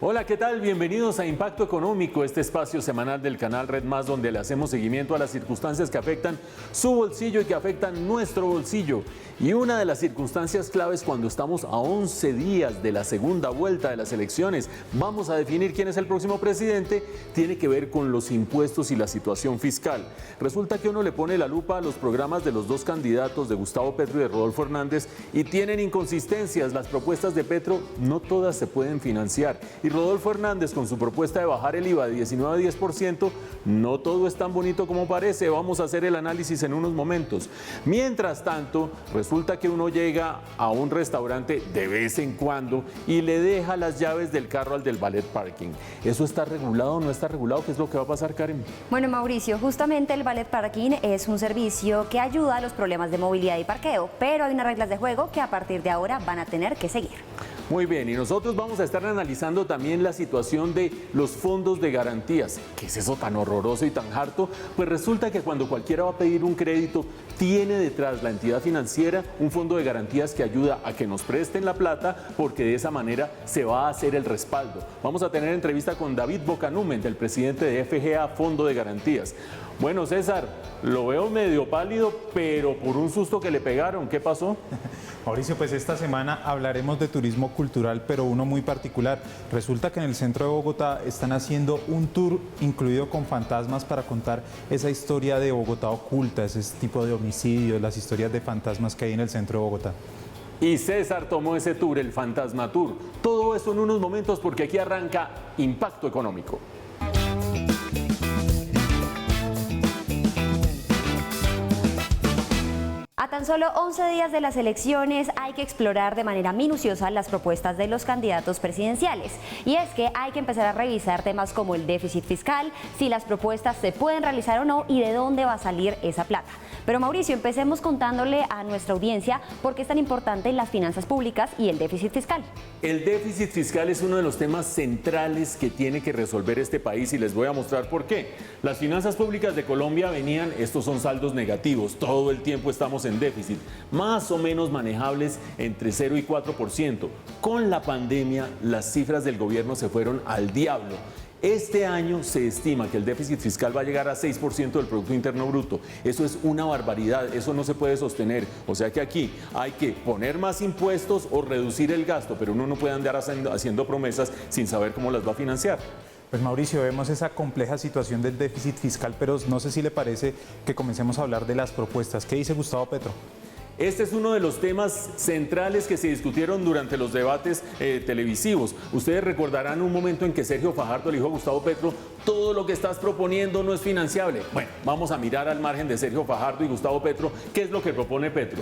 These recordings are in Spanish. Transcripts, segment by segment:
Hola, ¿qué tal? Bienvenidos a Impacto Económico, este espacio semanal del canal Red Más donde le hacemos seguimiento a las circunstancias que afectan su bolsillo y que afectan nuestro bolsillo. Y una de las circunstancias claves cuando estamos a 11 días de la segunda vuelta de las elecciones, vamos a definir quién es el próximo presidente, tiene que ver con los impuestos y la situación fiscal. Resulta que uno le pone la lupa a los programas de los dos candidatos, de Gustavo Petro y de Rodolfo Hernández, y tienen inconsistencias. Las propuestas de Petro no todas se pueden financiar. Y Rodolfo Hernández, con su propuesta de bajar el IVA de 19 a 10%, no todo es tan bonito como parece. Vamos a hacer el análisis en unos momentos. Mientras tanto, resulta que uno llega a un restaurante de vez en cuando y le deja las llaves del carro al del valet parking. ¿Eso está regulado o no está regulado? ¿Qué es lo que va a pasar, Karen? Bueno, Mauricio, justamente el valet parking es un servicio que ayuda a los problemas de movilidad y parqueo, pero hay unas reglas de juego que a partir de ahora van a tener que seguir. Muy bien, y nosotros vamos a estar analizando también la situación de los fondos de garantías. ¿Qué es eso tan horroroso y tan harto? Pues resulta que cuando cualquiera va a pedir un crédito, tiene detrás la entidad financiera un fondo de garantías que ayuda a que nos presten la plata, porque de esa manera se va a hacer el respaldo. Vamos a tener entrevista con David Bocanumen, el presidente de FGA Fondo de Garantías. Bueno, César, lo veo medio pálido, pero por un susto que le pegaron. ¿Qué pasó? Mauricio, pues esta semana hablaremos de turismo cultural, pero uno muy particular. Resulta que en el centro de Bogotá están haciendo un tour incluido con fantasmas para contar esa historia de Bogotá oculta, ese tipo de homicidios, las historias de fantasmas que hay en el centro de Bogotá. Y César tomó ese tour, el Fantasma Tour. Todo eso en unos momentos, porque aquí arranca Impacto Económico. A tan solo 11 días de las elecciones hay que explorar de manera minuciosa las propuestas de los candidatos presidenciales. Y es que hay que empezar a revisar temas como el déficit fiscal, si las propuestas se pueden realizar o no y de dónde va a salir esa plata. Pero Mauricio, empecemos contándole a nuestra audiencia por qué es tan importante las finanzas públicas y el déficit fiscal. El déficit fiscal es uno de los temas centrales que tiene que resolver este país y les voy a mostrar por qué. Las finanzas públicas de Colombia venían, estos son saldos negativos, todo el tiempo estamos en déficit, más o menos manejables entre 0 y 4%. Con la pandemia, las cifras del gobierno se fueron al diablo. Este año se estima que el déficit fiscal va a llegar a 6% del Producto Interno Bruto. Eso es una barbaridad, eso no se puede sostener. O sea que aquí hay que poner más impuestos o reducir el gasto, pero uno no puede andar haciendo promesas sin saber cómo las va a financiar. Pues Mauricio, vemos esa compleja situación del déficit fiscal, pero no sé si le parece que comencemos a hablar de las propuestas. ¿Qué dice Gustavo Petro? Este es uno de los temas centrales que se discutieron durante los debates televisivos. Ustedes recordarán un momento en que Sergio Fajardo le dijo a Gustavo Petro: todo lo que estás proponiendo no es financiable. Bueno, vamos a mirar al margen de Sergio Fajardo y Gustavo Petro, ¿qué es lo que propone Petro?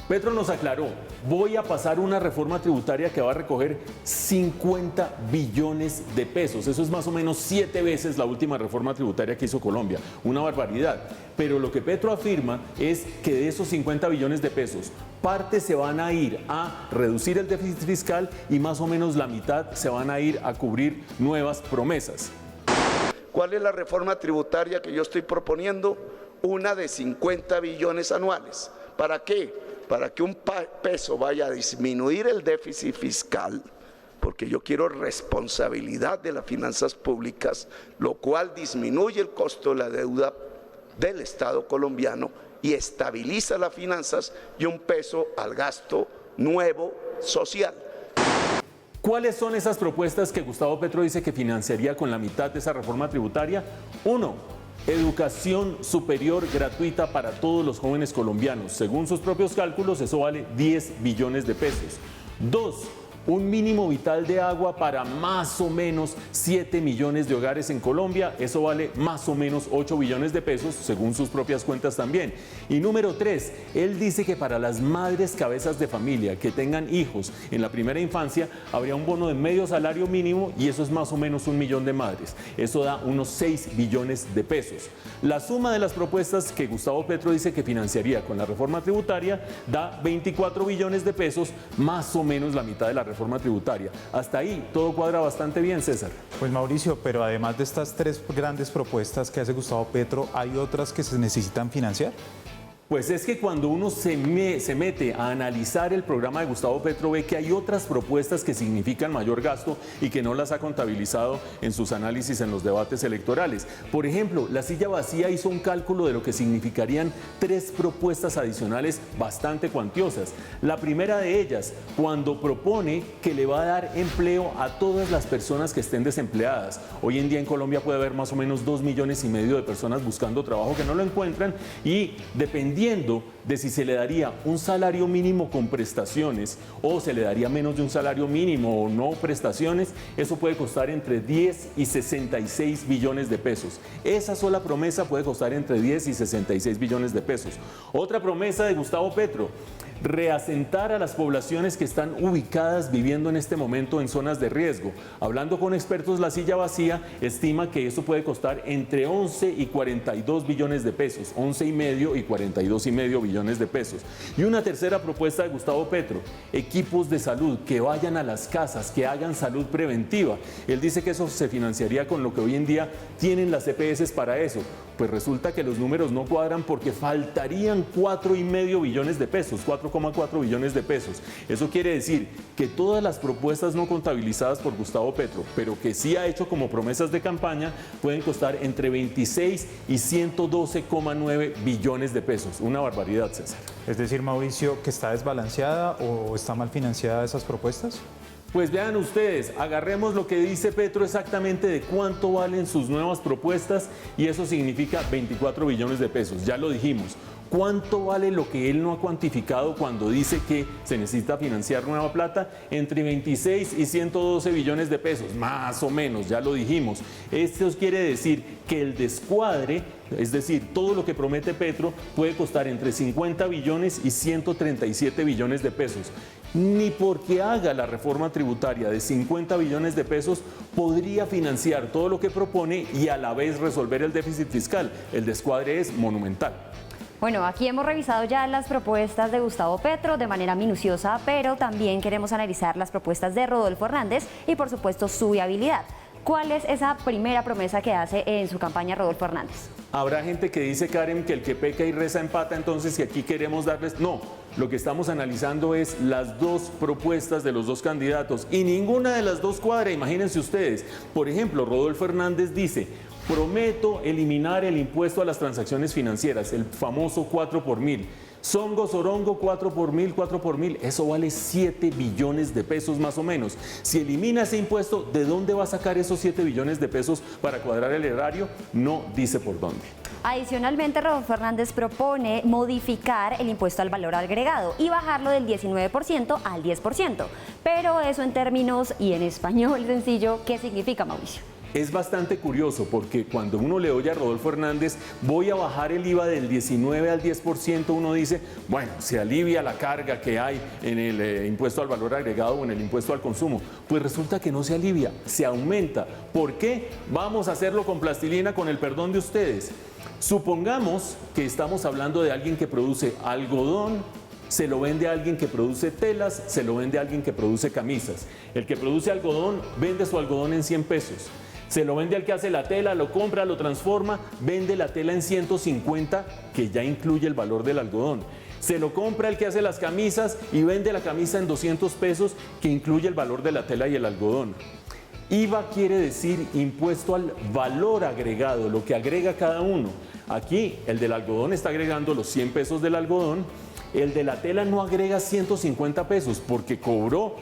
Petro nos aclaró: voy a pasar una reforma tributaria que va a recoger 50 billones de pesos. Eso es más o menos 7 veces la última reforma tributaria que hizo Colombia. Una barbaridad. Pero lo que Petro afirma es que de esos 50 billones de pesos, parte se van a ir a reducir el déficit fiscal y más o menos la mitad se van a ir a cubrir nuevas promesas. ¿Cuál es la reforma tributaria que yo estoy proponiendo? Una de 50 billones anuales. ¿Para qué? Para que un peso vaya a disminuir el déficit fiscal, porque yo quiero responsabilidad de las finanzas públicas, lo cual disminuye el costo de la deuda del Estado colombiano y estabiliza las finanzas, y un peso al gasto nuevo social. ¿Cuáles son esas propuestas que Gustavo Petro dice que financiaría con la mitad de esa reforma tributaria? 1. Educación superior gratuita para todos los jóvenes colombianos. Según sus propios cálculos, eso vale 10 billones de pesos. 2. Un mínimo vital de agua para más o menos 7 millones de hogares en Colombia. Eso vale más o menos 8 billones de pesos, según sus propias cuentas también. Y número 3, él dice que para las madres cabezas de familia que tengan hijos en la primera infancia, habría un bono de medio salario mínimo, y eso es más o menos 1 millón de madres. Eso da unos 6 billones de pesos. La suma de las propuestas que Gustavo Petro dice que financiaría con la reforma tributaria da 24 billones de pesos, más o menos la mitad de la reforma tributaria. Hasta ahí todo cuadra bastante bien, César. Pues Mauricio, pero además de estas 3 grandes propuestas que hace Gustavo Petro, ¿hay otras que se necesitan financiar? Pues es que cuando uno se mete a analizar el programa de Gustavo Petro, ve que hay otras propuestas que significan mayor gasto y que no las ha contabilizado en sus análisis en los debates electorales. Por ejemplo, la silla vacía hizo un cálculo de lo que significarían 3 propuestas adicionales bastante cuantiosas. La primera de ellas, cuando propone que le va a dar empleo a todas las personas que estén desempleadas. Hoy en día en Colombia puede haber más o menos 2,5 millones de personas buscando trabajo que no lo encuentran, y dependiendo de si se le daría un salario mínimo con prestaciones o se le daría menos de un salario mínimo o no prestaciones, eso puede costar entre 10 y 66 billones de pesos. Esa sola promesa puede costar entre 10 y 66 billones de pesos. Otra promesa de Gustavo Petro: reasentar a las poblaciones que están ubicadas viviendo en este momento en zonas de riesgo. Hablando con expertos, la silla vacía estima que eso puede costar entre 11 y 42 billones de pesos, 11,5 y 42,5 billones de pesos. Y una tercera propuesta de Gustavo Petro: equipos de salud que vayan a las casas, que hagan salud preventiva. Él dice que eso se financiaría con lo que hoy en día tienen las EPS para eso. Pues resulta que los números no cuadran, porque faltarían 4,5 billones de pesos, 4,4 billones de pesos. Eso quiere decir que todas las propuestas no contabilizadas por Gustavo Petro, pero que sí ha hecho como promesas de campaña, pueden costar entre 26 y 112,9 billones de pesos. Una barbaridad, César. Es decir, Mauricio, ¿que está desbalanceada o está mal financiada esas propuestas? Pues vean ustedes, agarremos lo que dice Petro exactamente de cuánto valen sus nuevas propuestas, y eso significa 24 billones de pesos, ya lo dijimos. ¿Cuánto vale lo que él no ha cuantificado cuando dice que se necesita financiar nueva plata? Entre 26 y 112 billones de pesos, más o menos, ya lo dijimos. Esto quiere decir que el descuadre, es decir, todo lo que promete Petro, puede costar entre 50 billones y 137 billones de pesos. Ni porque haga la reforma tributaria de 50 billones de pesos podría financiar todo lo que propone y a la vez resolver el déficit fiscal. El descuadre es monumental. Bueno, aquí hemos revisado ya las propuestas de Gustavo Petro de manera minuciosa, pero también queremos analizar las propuestas de Rodolfo Hernández y, por supuesto, su viabilidad. ¿Cuál es esa primera promesa que hace en su campaña Rodolfo Hernández? Habrá gente que dice, Karen, que el que peca y reza empata, entonces que aquí queremos darles... No, lo que estamos analizando es las 2 propuestas de los 2 candidatos y ninguna de las 2 cuadra, imagínense ustedes. Por ejemplo, Rodolfo Hernández dice: prometo eliminar el impuesto a las transacciones financieras, el famoso 4 por 1000. Songo, Sorongo, 4 por 1000, 4 por 1000, eso vale 7 billones de pesos más o menos. Si elimina ese impuesto, ¿de dónde va a sacar esos 7 billones de pesos para cuadrar el erario? No dice por dónde. Adicionalmente, Rodolfo Hernández propone modificar el impuesto al valor agregado y bajarlo del 19% al 10%. Pero eso en términos y en español sencillo, ¿qué significa, Mauricio? Es bastante curioso, porque cuando uno le oye a Rodolfo Hernández, voy a bajar el IVA del 19 al 10%, uno dice, bueno, se alivia la carga que hay en el impuesto al valor agregado o en el impuesto al consumo. Pues resulta que no se alivia, se aumenta. ¿Por qué? Vamos a hacerlo con plastilina, con el perdón de ustedes. Supongamos que estamos hablando de alguien que produce algodón, se lo vende a alguien que produce telas, se lo vende a alguien que produce camisas. El que produce algodón vende su algodón en 100 pesos. Se lo vende al que hace la tela, lo compra, lo transforma, vende la tela en 150, que ya incluye el valor del algodón. Se lo compra el que hace las camisas y vende la camisa en 200 pesos, que incluye el valor de la tela y el algodón. IVA quiere decir impuesto al valor agregado, lo que agrega cada uno. Aquí el del algodón está agregando los 100 pesos del algodón. El de la tela no agrega 150 pesos porque cobró,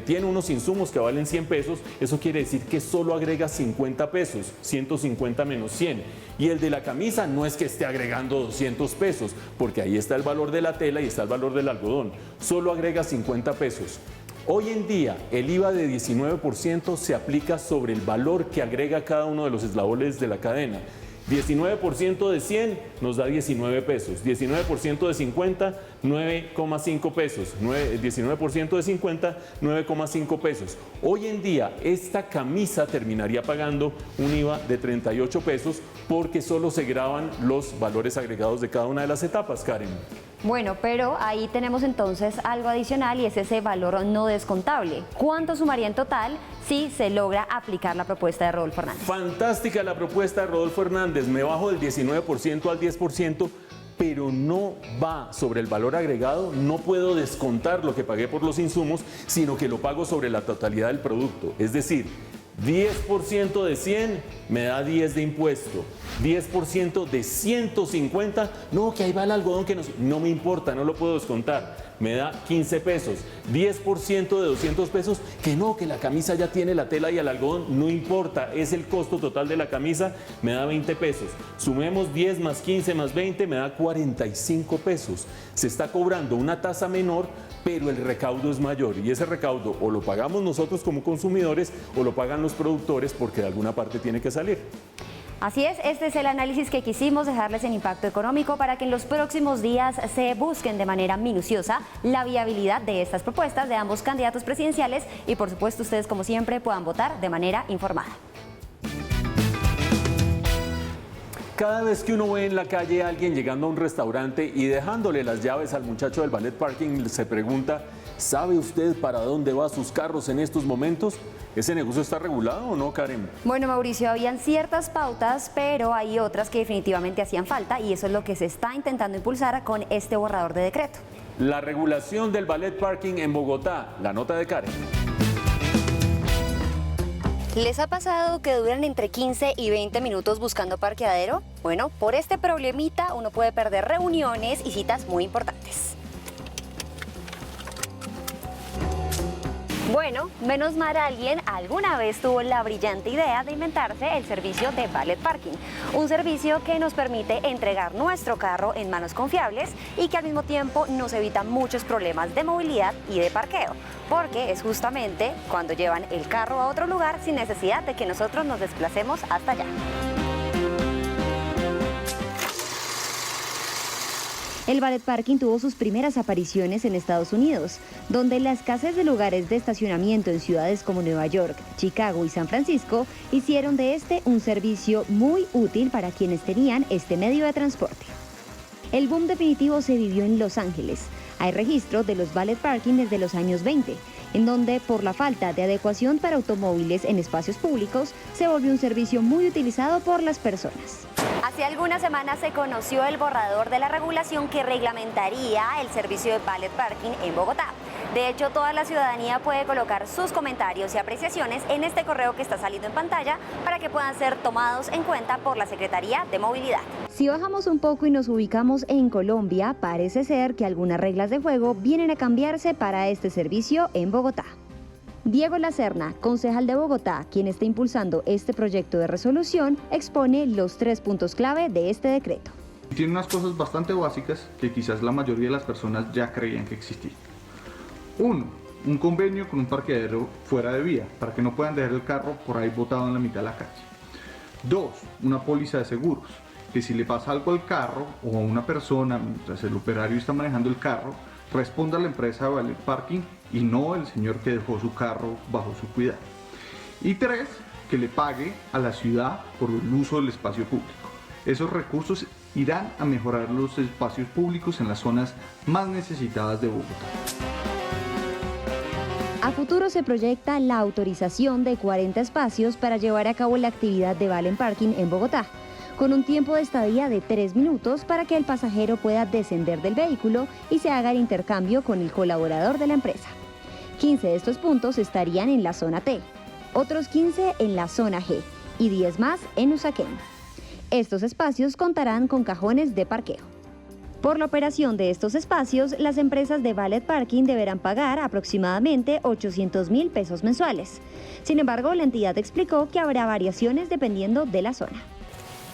tiene unos insumos que valen 100 pesos, eso quiere decir que solo agrega 50 pesos, 150 menos 100. Y el de la camisa no es que esté agregando 200 pesos, porque ahí está el valor de la tela y está el valor del algodón, solo agrega 50 pesos. Hoy en día el IVA de 19% se aplica sobre el valor que agrega cada uno de los eslabones de la cadena. 19% de 100 nos da 19 pesos, 19% de 50, 9,5 pesos, 19% de 50, 9,5 pesos. Hoy en día esta camisa terminaría pagando un IVA de 38 pesos porque solo se graban los valores agregados de cada una de las etapas, Karen. Bueno, pero ahí tenemos entonces algo adicional y es ese valor no descontable. ¿Cuánto sumaría en total si se logra aplicar la propuesta de Rodolfo Hernández? Fantástica la propuesta de Rodolfo Hernández, me bajo del 19% al 10%, pero no va sobre el valor agregado, no puedo descontar lo que pagué por los insumos, sino que lo pago sobre la totalidad del producto. Es decir, 10% de 100 me da 10 de impuesto, 10% de 150, no, que ahí va el algodón que no me importa, no lo puedo descontar, me da 15 pesos, 10% de 200 pesos, que no, que la camisa ya tiene la tela y el algodón, no importa, es el costo total de la camisa, me da 20 pesos, sumemos 10 más 15 más 20, me da 45 pesos, se está cobrando una tasa menor, pero el recaudo es mayor y ese recaudo o lo pagamos nosotros como consumidores o lo pagan los productores porque de alguna parte tiene que salir. Así es, este es el análisis que quisimos dejarles en Impacto Económico para que en los próximos días se busquen de manera minuciosa la viabilidad de estas propuestas de ambos candidatos presidenciales y por supuesto ustedes como siempre puedan votar de manera informada. Cada vez que uno ve en la calle a alguien llegando a un restaurante y dejándole las llaves al muchacho del valet parking, se pregunta, ¿sabe usted para dónde van sus carros en estos momentos? ¿Ese negocio está regulado o no, Karen? Bueno, Mauricio, habían ciertas pautas, pero hay otras que definitivamente hacían falta y eso es lo que se está intentando impulsar con este borrador de decreto. La regulación del valet parking en Bogotá, la nota de Karen. ¿Les ha pasado que duran entre 15 y 20 minutos buscando parqueadero? Bueno, por este problemita uno puede perder reuniones y citas muy importantes. Bueno, menos mal alguien alguna vez tuvo la brillante idea de inventarse el servicio de valet parking, un servicio que nos permite entregar nuestro carro en manos confiables y que al mismo tiempo nos evita muchos problemas de movilidad y de parqueo, porque es justamente cuando llevan el carro a otro lugar sin necesidad de que nosotros nos desplacemos hasta allá. El valet parking tuvo sus primeras apariciones en Estados Unidos, donde la escasez de lugares de estacionamiento en ciudades como Nueva York, Chicago y San Francisco hicieron de este un servicio muy útil para quienes tenían este medio de transporte. El boom definitivo se vivió en Los Ángeles. Hay registro de los valet parking desde los años 20, en donde por la falta de adecuación para automóviles en espacios públicos se volvió un servicio muy utilizado por las personas. Hace algunas semanas se conoció el borrador de la regulación que reglamentaría el servicio de valet parking en Bogotá. De hecho, toda la ciudadanía puede colocar sus comentarios y apreciaciones en este correo que está saliendo en pantalla para que puedan ser tomados en cuenta por la Secretaría de Movilidad. Si bajamos un poco y nos ubicamos en Colombia, parece ser que algunas reglas de juego vienen a cambiarse para este servicio en Bogotá. Diego Lacerna, concejal de Bogotá, quien está impulsando este proyecto de resolución, expone los 3 puntos clave de este decreto. Tiene unas cosas bastante básicas que quizás la mayoría de las personas ya creían que existían. 1. Un convenio con un parqueadero fuera de vía, para que no puedan dejar el carro por ahí botado en la mitad de la calle. 2. Una póliza de seguros, que si le pasa algo al carro o a una persona mientras el operario está manejando el carro, responda a la empresa de valet parking y no el señor que dejó su carro bajo su cuidado. Y 3, que le pague a la ciudad por el uso del espacio público. Esos recursos irán a mejorar los espacios públicos en las zonas más necesitadas de Bogotá. A futuro se proyecta la autorización de 40 espacios para llevar a cabo la actividad de valet parking en Bogotá, con un tiempo de estadía de 3 minutos para que el pasajero pueda descender del vehículo y se haga el intercambio con el colaborador de la empresa. 15 de estos puntos estarían en la zona T, otros 15 en la zona G y 10 más en Usaquén. Estos espacios contarán con cajones de parqueo. Por la operación de estos espacios, las empresas de valet parking deberán pagar aproximadamente 800.000 pesos mensuales. Sin embargo, la entidad explicó que habrá variaciones dependiendo de la zona.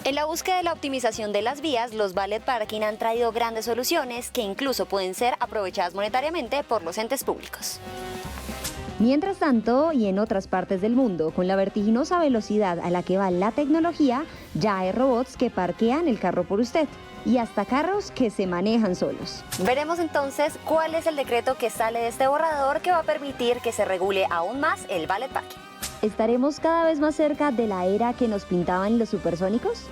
En la búsqueda de la optimización de las vías, los valet parking han traído grandes soluciones que incluso pueden ser aprovechadas monetariamente por los entes públicos. Mientras tanto, y en otras partes del mundo, con la vertiginosa velocidad a la que va la tecnología, ya hay robots que parquean el carro por usted y hasta carros que se manejan solos. Veremos entonces cuál es el decreto que sale de este borrador que va a permitir que se regule aún más el valet parking. ¿Estaremos cada vez más cerca de la era que nos pintaban los supersónicos?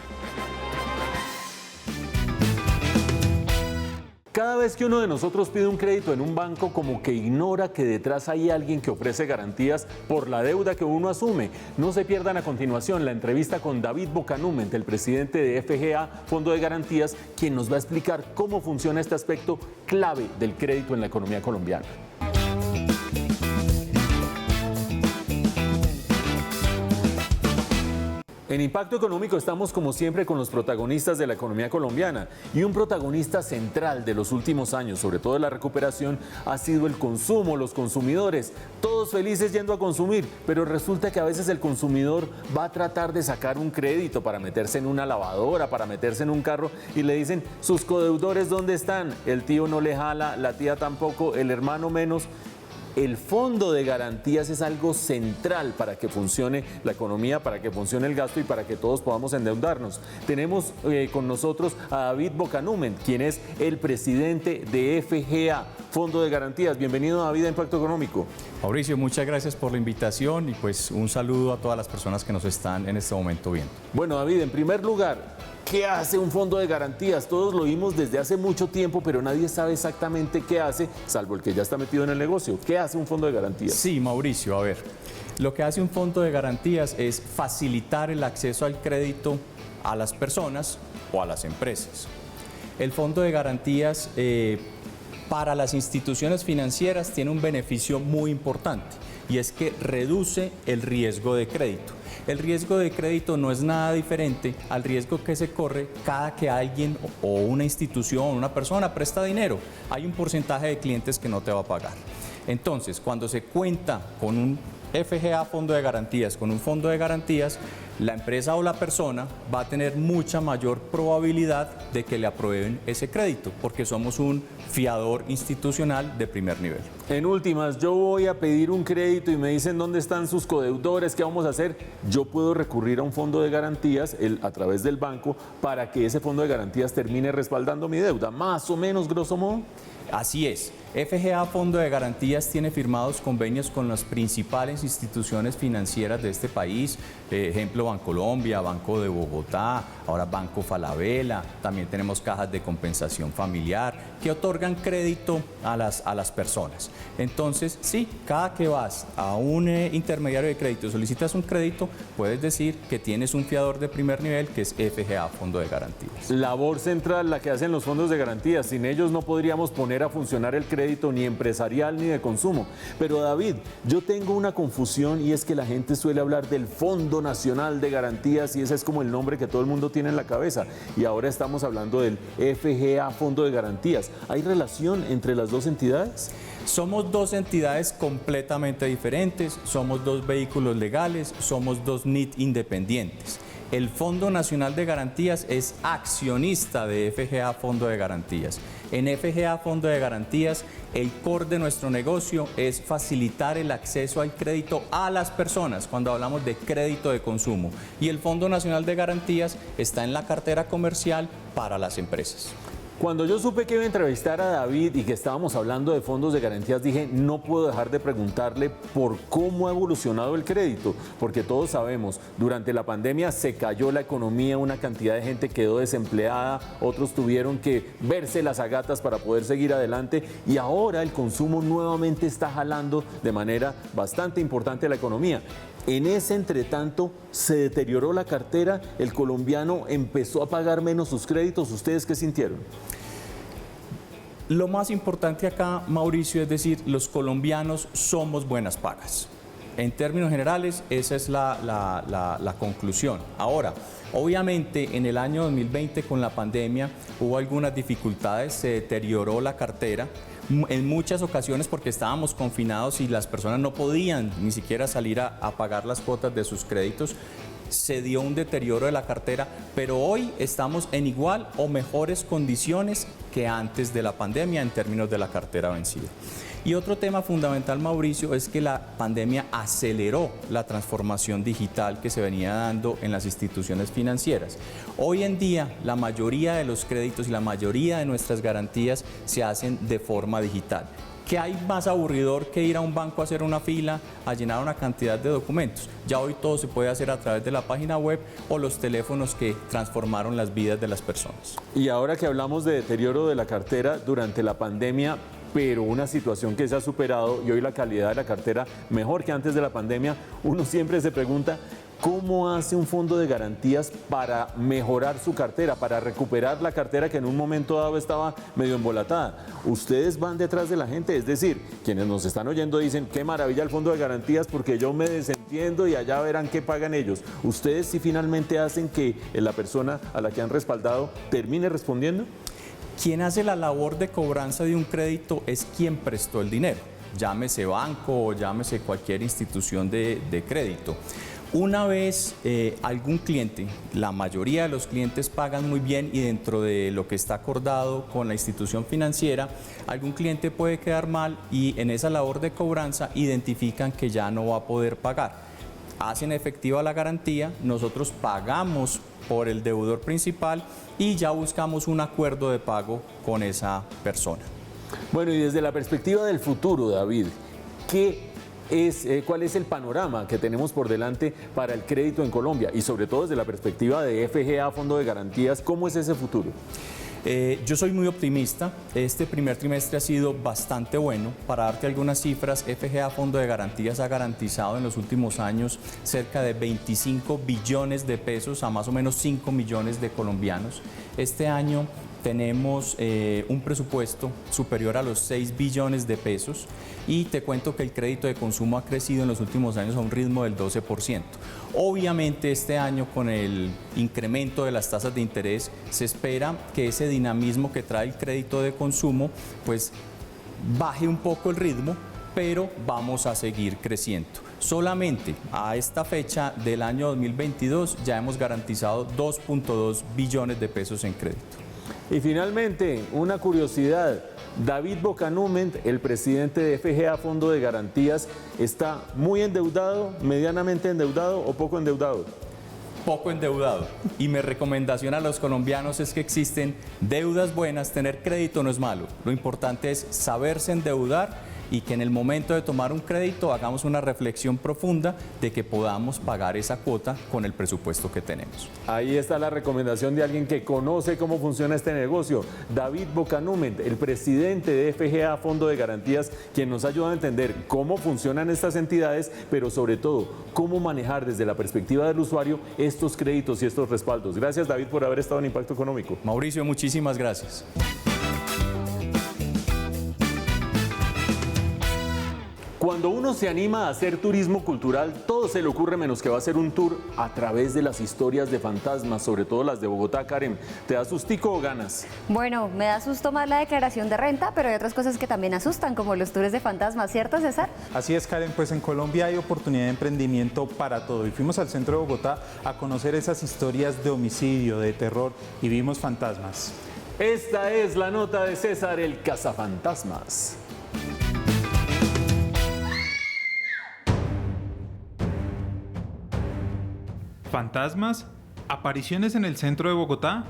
Cada vez que uno de nosotros pide un crédito en un banco, como que ignora que detrás hay alguien que ofrece garantías por la deuda que uno asume. No se pierdan a continuación la entrevista con David Bocanument, el presidente de FGA Fondo de Garantías, quien nos va a explicar cómo funciona este aspecto clave del crédito en la economía colombiana. En Impacto Económico estamos como siempre con los protagonistas de la economía colombiana, y un protagonista central de los últimos años, sobre todo de la recuperación, ha sido el consumo, los consumidores, todos felices yendo a consumir, pero resulta que a veces el consumidor va a tratar de sacar un crédito para meterse en una lavadora, para meterse en un carro, y le dicen: sus codeudores ¿dónde están? El tío no le jala, la tía tampoco, el hermano menos. El fondo de garantías es algo central para que funcione la economía, para que funcione el gasto y para que todos podamos endeudarnos. Tenemos con nosotros a David Bocanument, quien es el presidente de FGA Fondo de Garantías. Bienvenido, David, a Impacto Económico. Mauricio, muchas gracias por la invitación y pues un saludo a todas las personas que nos están en este momento viendo. Bueno, David, en primer lugar, ¿qué hace un fondo de garantías? Todos lo vimos desde hace mucho tiempo, pero nadie sabe exactamente qué hace, salvo el que ya está metido en el negocio. ¿Qué hace un fondo de garantías? Sí, Mauricio, a ver, lo que hace un fondo de garantías es facilitar el acceso al crédito a las personas o a las empresas. El fondo de garantías para las instituciones financieras tiene un beneficio muy importante, y es que reduce el riesgo de crédito. El riesgo de crédito no es nada diferente al riesgo que se corre cada que alguien o una institución o una persona presta dinero. Hay un porcentaje de clientes que no te va a pagar. Entonces, cuando se cuenta con un FGA Fondo de Garantías, con un fondo de garantías, la empresa o la persona va a tener mucha mayor probabilidad de que le aprueben ese crédito, porque somos un fiador institucional de primer nivel. En últimas, yo voy a pedir un crédito y me dicen dónde están sus codeudores, qué vamos a hacer. Yo puedo recurrir a un fondo de garantías a través del banco para que ese fondo de garantías termine respaldando mi deuda, más o menos, grosso modo. Así es. FGA Fondo de Garantías tiene firmados convenios con las principales instituciones financieras de este país, ejemplo Bancolombia, Banco de Bogotá, ahora Banco Falabella, también tenemos cajas de compensación familiar que otorgan crédito a las personas. Entonces, sí, cada que vas a un intermediario de crédito y solicitas un crédito, puedes decir que tienes un fiador de primer nivel que es FGA Fondo de Garantías. Labor central la que hacen los fondos de garantías. Sin ellos no podríamos poner a funcionar el crédito ni empresarial ni de consumo. Pero David, yo tengo una confusión, y es que la gente suele hablar del Fondo Nacional de Garantías y ese es como el nombre que todo el mundo tiene en la cabeza, y ahora estamos hablando del FGA Fondo de Garantías. ¿Hay relación entre las dos entidades? Somos dos entidades completamente diferentes, somos dos vehículos legales, somos dos NIT independientes. El Fondo Nacional de Garantías es accionista de FGA Fondo de Garantías. En FGA Fondo de Garantías, el core de nuestro negocio es facilitar el acceso al crédito a las personas cuando hablamos de crédito de consumo. Y el Fondo Nacional de Garantías está en la cartera comercial para las empresas. Cuando yo supe que iba a entrevistar a David y que estábamos hablando de fondos de garantías, dije, no puedo dejar de preguntarle por cómo ha evolucionado el crédito, porque todos sabemos, durante la pandemia se cayó la economía, una cantidad de gente quedó desempleada, otros tuvieron que verse las agatas para poder seguir adelante, y ahora el consumo nuevamente está jalando de manera bastante importante la economía. En ese entretanto, se deterioró la cartera, el colombiano empezó a pagar menos sus créditos. ¿Ustedes qué sintieron? Lo más importante acá, Mauricio, es decir, los colombianos somos buenas pagas. En términos generales, esa es la conclusión. Ahora, obviamente, en el año 2020, con la pandemia, hubo algunas dificultades, se deterioró la cartera. En muchas ocasiones porque estábamos confinados y las personas no podían ni siquiera salir a pagar las cuotas de sus créditos, se dio un deterioro de la cartera, pero hoy estamos en igual o mejores condiciones que antes de la pandemia en términos de la cartera vencida. Y otro tema fundamental, Mauricio, es que la pandemia aceleró la transformación digital que se venía dando en las instituciones financieras. Hoy en día, la mayoría de los créditos y la mayoría de nuestras garantías se hacen de forma digital. ¿Qué hay más aburridor que ir a un banco a hacer una fila, a llenar una cantidad de documentos? Ya hoy todo se puede hacer a través de la página web o los teléfonos que transformaron las vidas de las personas. Y ahora que hablamos de deterioro de la cartera durante la pandemia, pero una situación que se ha superado y hoy la calidad de la cartera mejor que antes de la pandemia, uno siempre se pregunta, ¿cómo hace un fondo de garantías para mejorar su cartera, para recuperar la cartera que en un momento dado estaba medio embolatada? Ustedes van detrás de la gente, es decir, quienes nos están oyendo dicen, qué maravilla el fondo de garantías porque yo me desentiendo y allá verán qué pagan ellos. ¿Ustedes sí finalmente hacen que la persona a la que han respaldado termine respondiendo? Quien hace la labor de cobranza de un crédito es quien prestó el dinero, llámese banco o llámese cualquier institución de crédito. Una vez algún cliente, la mayoría de los clientes pagan muy bien y dentro de lo que está acordado con la institución financiera, algún cliente puede quedar mal y en esa labor de cobranza identifican que ya no va a poder pagar. Hacen efectiva la garantía, nosotros pagamos por el deudor principal y ya buscamos un acuerdo de pago con esa persona. Bueno, y desde la perspectiva del futuro, David, ¿cuál es el panorama que tenemos por delante para el crédito en Colombia? Y sobre todo desde la perspectiva de FGA, Fondo de Garantías, ¿cómo es ese futuro? Yo soy muy optimista. Este primer trimestre ha sido bastante bueno. Para darte algunas cifras, FGA Fondo de Garantías ha garantizado en los últimos años cerca de 25 billones de pesos a más o menos 5 millones de colombianos. Este año tenemos un presupuesto superior a los 6 billones de pesos y te cuento que el crédito de consumo ha crecido en los últimos años a un ritmo del 12%. Obviamente este año con el incremento de las tasas de interés se espera que ese dinamismo que trae el crédito de consumo pues baje un poco el ritmo, pero vamos a seguir creciendo. Solamente a esta fecha del año 2022 ya hemos garantizado 2.2 billones de pesos en crédito. Y finalmente, una curiosidad, David Bocanument, el presidente de FGA Fondo de Garantías, ¿está muy endeudado, medianamente endeudado o poco endeudado? Poco endeudado. Y mi recomendación a los colombianos es que existen deudas buenas, tener crédito no es malo. Lo importante es saberse endeudar y que en el momento de tomar un crédito hagamos una reflexión profunda de que podamos pagar esa cuota con el presupuesto que tenemos. Ahí está la recomendación de alguien que conoce cómo funciona este negocio, David Bocanument, el presidente de FGA Fondo de Garantías, quien nos ayuda a entender cómo funcionan estas entidades, pero sobre todo, cómo manejar desde la perspectiva del usuario estos créditos y estos respaldos. Gracias, David, por haber estado en Impacto Económico. Mauricio, muchísimas gracias. Cuando uno se anima a hacer turismo cultural, todo se le ocurre menos que va a hacer un tour a través de las historias de fantasmas, sobre todo las de Bogotá. Karen, ¿te da sustico o ganas? Bueno, me da susto más la declaración de renta, pero hay otras cosas que también asustan, como los tours de fantasmas, ¿cierto, César? Así es, Karen, pues en Colombia hay oportunidad de emprendimiento para todo y fuimos al centro de Bogotá a conocer esas historias de homicidio, de terror y vimos fantasmas. Esta es la nota de César, el cazafantasmas. ¿Fantasmas? ¿Apariciones en el centro de Bogotá?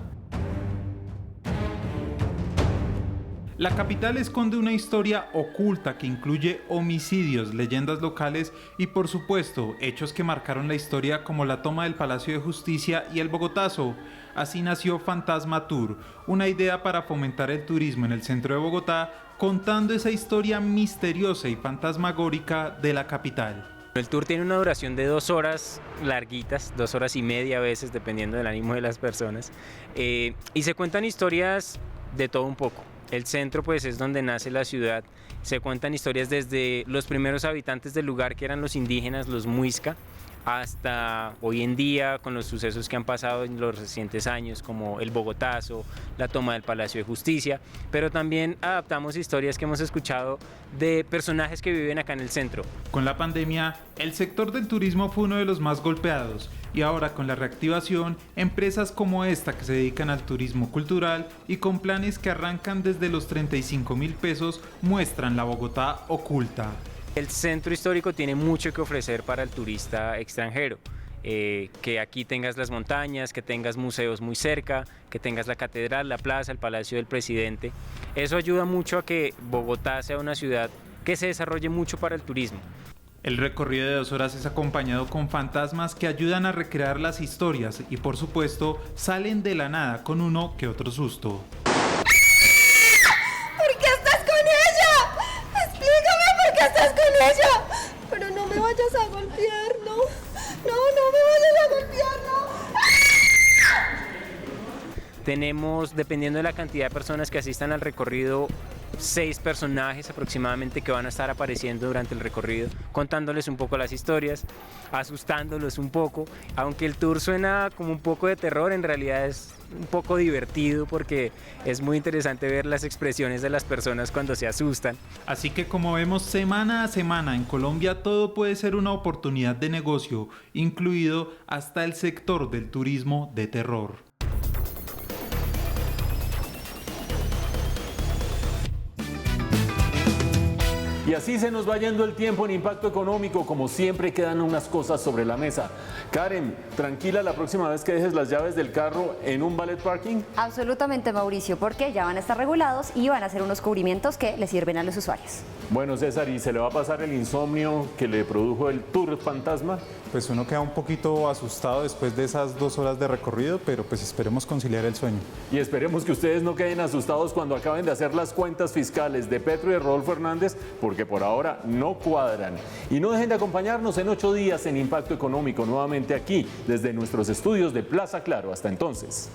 La capital esconde una historia oculta que incluye homicidios, leyendas locales y por supuesto hechos que marcaron la historia como la toma del Palacio de Justicia y el Bogotazo. Así nació Fantasma Tour, una idea para fomentar el turismo en el centro de Bogotá, contando esa historia misteriosa y fantasmagórica de la capital. El tour tiene una duración de 2 horas larguitas, 2 horas y media a veces, dependiendo del ánimo de las personas. Y se cuentan historias de todo un poco. El centro pues es donde nace la ciudad. Se cuentan historias desde los primeros habitantes del lugar, que eran los indígenas, los muisca, hasta hoy en día con los sucesos que han pasado en los recientes años, como el Bogotazo, la toma del Palacio de Justicia, pero también adaptamos historias que hemos escuchado de personajes que viven acá en el centro. Con la pandemia, el sector del turismo fue uno de los más golpeados y ahora con la reactivación, empresas como esta que se dedican al turismo cultural y con planes que arrancan desde los 35.000 pesos muestran la Bogotá oculta. El centro histórico tiene mucho que ofrecer para el turista extranjero. que aquí tengas las montañas, que tengas museos muy cerca, que tengas la catedral, la plaza, el Palacio del Presidente. Eso ayuda mucho a que Bogotá sea una ciudad que se desarrolle mucho para el turismo. El recorrido de 2 horas es acompañado con fantasmas que ayudan a recrear las historias y por supuesto salen de la nada con uno que otro susto. ¿Por qué estás con ella? Explícame por qué estás con ella. Pero no me vayas a golpear, no. No me vayas a golpear, no. Tenemos, dependiendo de la cantidad de personas que asistan al recorrido, 6 personajes aproximadamente que van a estar apareciendo durante el recorrido, contándoles un poco las historias, asustándolos un poco. Aunque el tour suena como un poco de terror, en realidad es un poco divertido porque es muy interesante ver las expresiones de las personas cuando se asustan. Así que como vemos semana a semana en Colombia todo puede ser una oportunidad de negocio, incluido hasta el sector del turismo de terror. Y así se nos va yendo el tiempo en Impacto Económico. Como siempre quedan unas cosas sobre la mesa. Karen, tranquila la próxima vez que dejes las llaves del carro en un valet parking. Absolutamente, Mauricio, porque ya van a estar regulados y van a hacer unos cubrimientos que le sirven a los usuarios. Bueno, César, ¿y se le va a pasar el insomnio que le produjo el tour fantasma? Pues uno queda un poquito asustado después de esas 2 horas de recorrido, pero pues esperemos conciliar el sueño. Y esperemos que ustedes no queden asustados cuando acaben de hacer las cuentas fiscales de Petro y de Rodolfo Hernández, porque por ahora no cuadran. Y no dejen de acompañarnos en 8 días en Impacto Económico, nuevamente aquí, desde nuestros estudios de Plaza Claro. Hasta entonces.